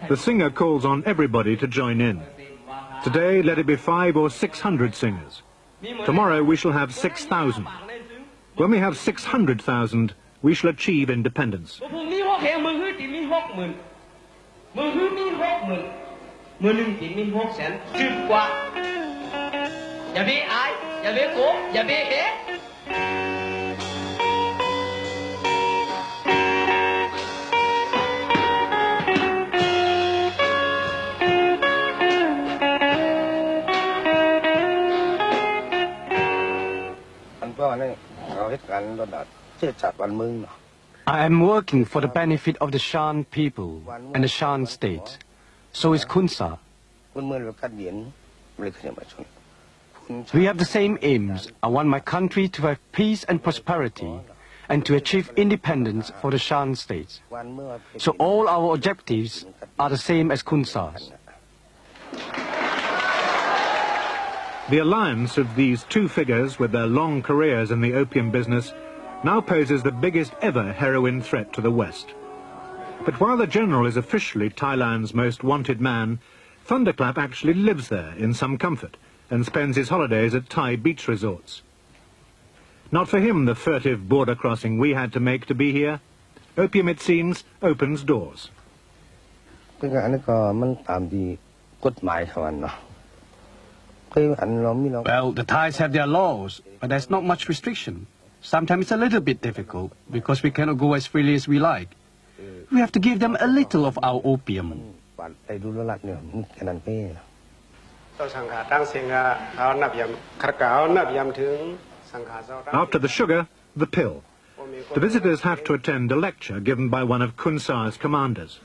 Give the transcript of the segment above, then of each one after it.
The singer calls on everybody to join in. Today, let it be 500 or 600 singers. Tomorrow, we shall have 6,000. When we have 600,000, we shall achieve independence. I am working for the benefit of the Shan people and the Shan state. So is KHUN. We have the same aims. I want my country to have peace and prosperity and to achieve independence for the Shan states. So all our objectives are the same as KHUN's. The alliance of these two figures with their long careers in the opium business now poses the biggest ever heroin threat to the West. But while the general is officially Thailand's most wanted man, Thunderclap actually lives there in some comfort and spends his holidays at Thai beach resorts. Not for him the furtive border crossing we had to make to be here. Opium, it seems, opens doors. Well, the Thais have their laws, but there's not much restriction. Sometimes it's a little bit difficult because we cannot go as freely as we like. We have to give them a little of our opium. After the sugar, the pill. The visitors have to attend a lecture given by one of KHUN's commanders.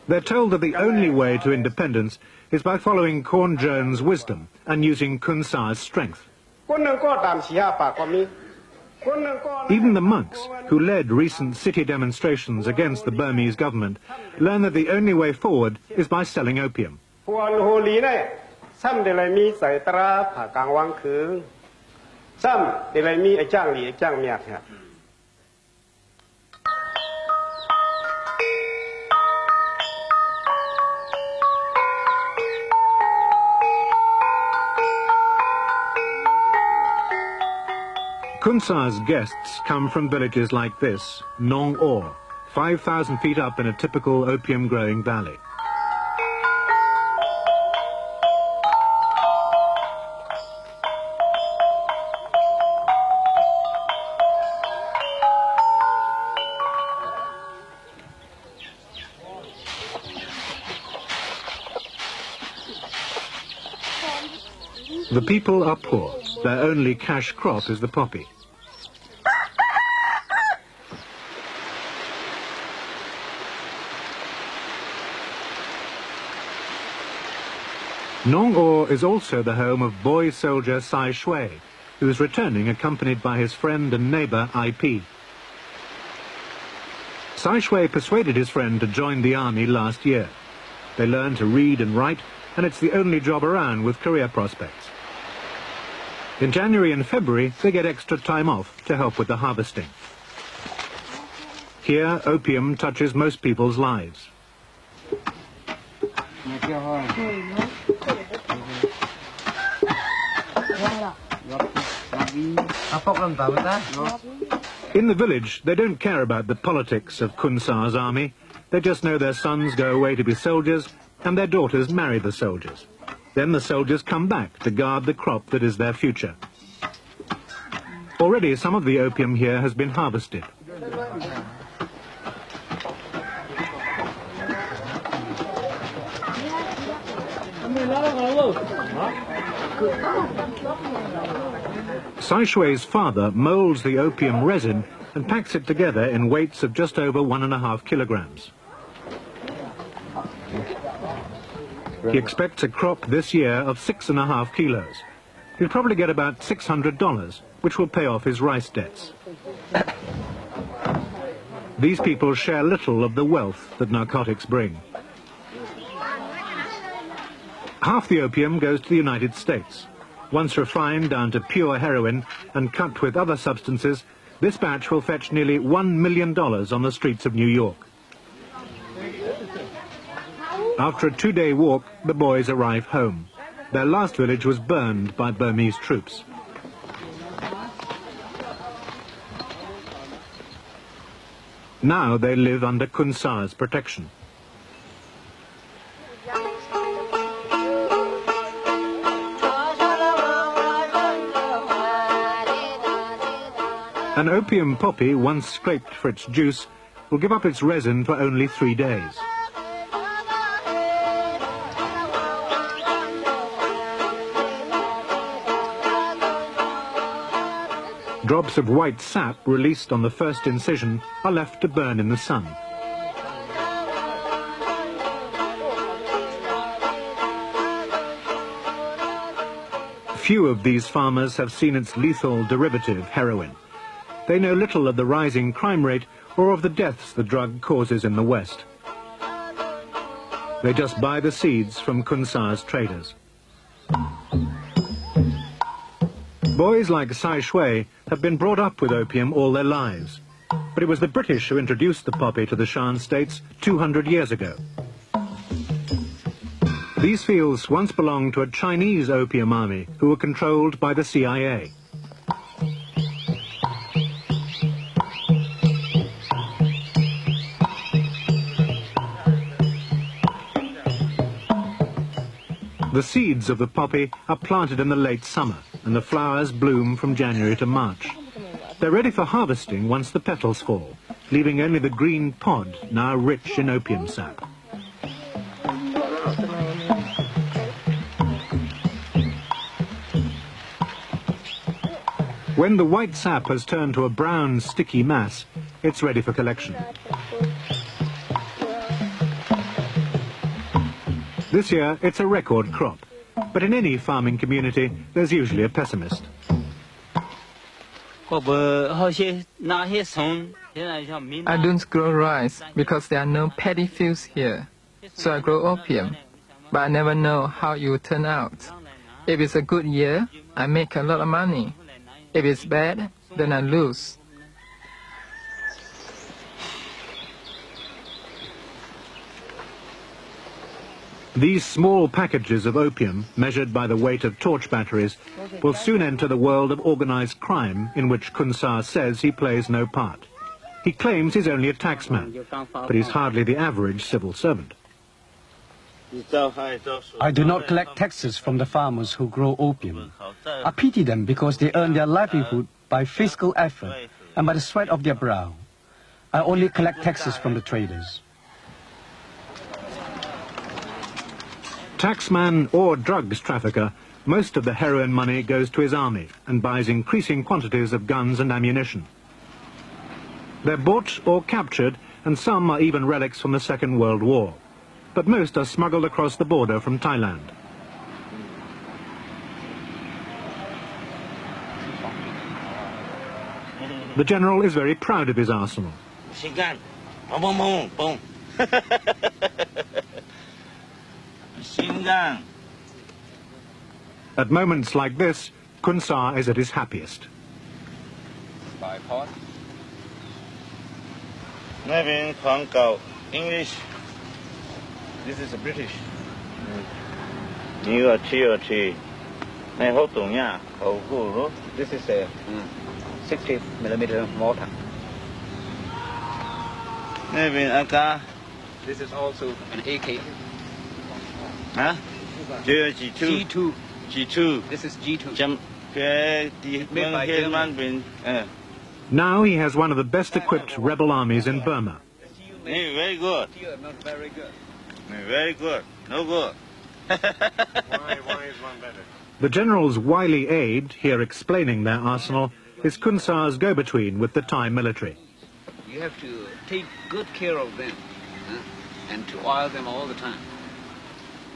They're told that the only way to independence is by following Corn Jones' wisdom and using KHUN's strength. Even the monks, who led recent city demonstrations against the Burmese government, learn that the only way forward is by selling opium. KHUN's guests come from villages like this, Nong Or, 5,000 feet up in a typical opium-growing valley. The people are poor. Their only cash crop is the poppy. Nong Or is also the home of boy soldier Sai Shui, who is returning accompanied by his friend and neighbour IP. Sai Shui persuaded his friend to join the army last year. They learn to read and write, and it's the only job around with career prospects. In January and February, they get extra time off to help with the harvesting. Here, opium touches most people's lives. In the village, they don't care about the politics of KHUN's army. They just know their sons go away to be soldiers and their daughters marry the soldiers. Then the soldiers come back to guard the crop that is their future. Already some of the opium here has been harvested. Sai Shui's father molds the opium resin and packs it together in weights of just over 1.5 kilograms. He expects a crop this year of 6.5 kilos. He'll probably get about $600, which will pay off his rice debts. These people share little of the wealth that narcotics bring. Half the opium goes to the United States. Once refined down to pure heroin and cut with other substances, This batch will fetch nearly $1 million on the streets of New York. After a 2-day walk, the boys arrive home. Their last village was burned by Burmese troops. Now they live under KHUN Sa's protection. An opium poppy, once scraped for its juice, will give up its resin for only 3 days. Drops of white sap released on the first incision are left to burn in the sun. Few of these farmers have seen its lethal derivative, heroin. They know little of the rising crime rate or of the deaths the drug causes in the West. They just buy the seeds from KHUN Sa's traders. Boys like Sai Shui have been brought up with opium all their lives. But it was the British who introduced the poppy to the Shan states 200 years ago. These fields once belonged to a Chinese opium army who were controlled by the CIA. The seeds of the poppy are planted in the late summer, and the flowers bloom from January to March. They're ready for harvesting once the petals fall, leaving only the green pod, now rich in opium sap. When the white sap has turned to a brown, sticky mass, it's ready for collection. This year, it's a record crop. But in any farming community, there's usually a pessimist. I don't grow rice because there are no paddy fields here. So I grow opium. But I never know how it will turn out. If it's a good year, I make a lot of money. If it's bad, then I lose. These small packages of opium, measured by the weight of torch batteries, will soon enter the world of organized crime in which KHUN Sa says he plays no part. He claims he's only a taxman, but he's hardly the average civil servant. I do not collect taxes from the farmers who grow opium. I pity them because they earn their livelihood by physical effort and by the sweat of their brow. I only collect taxes from the traders. Taxman or drugs trafficker, most of the heroin money goes to his army and buys increasing quantities of guns and ammunition. They're bought or captured, and some are even relics from the Second World War. But most are smuggled across the border from Thailand. The general is very proud of his arsenal. At moments like this, KHUN Sa is at his happiest. English. This is a British. This is a 60mm mortar. This is also an AK. Huh? G2. G2. This is G2. Made by German. Now he has one of the best equipped rebel armies in Burma. Very good. Not very good. Very good. No good. Why is one better? The general's wily aide, here explaining their arsenal, is KHUN Sa's go-between with the Thai military. You have to take good care of them and to oil them all the time.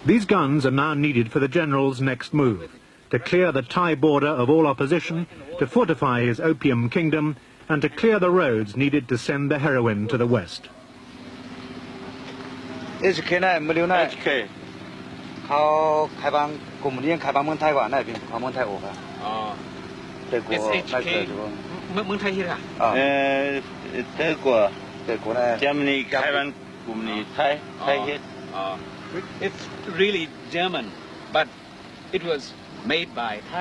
These guns are now needed for the general's next move, to clear the Thai border of all opposition, to fortify his opium kingdom, and to clear the roads needed to send the heroin to the West. HK. เขา开放，国务院开放门台湾那边，开门台湾。SHK เมืองไทยที่ไหน 德国 Germany 台湾กลุ่มนี้ไทยเฮ็ด It's really German but it was made by Thai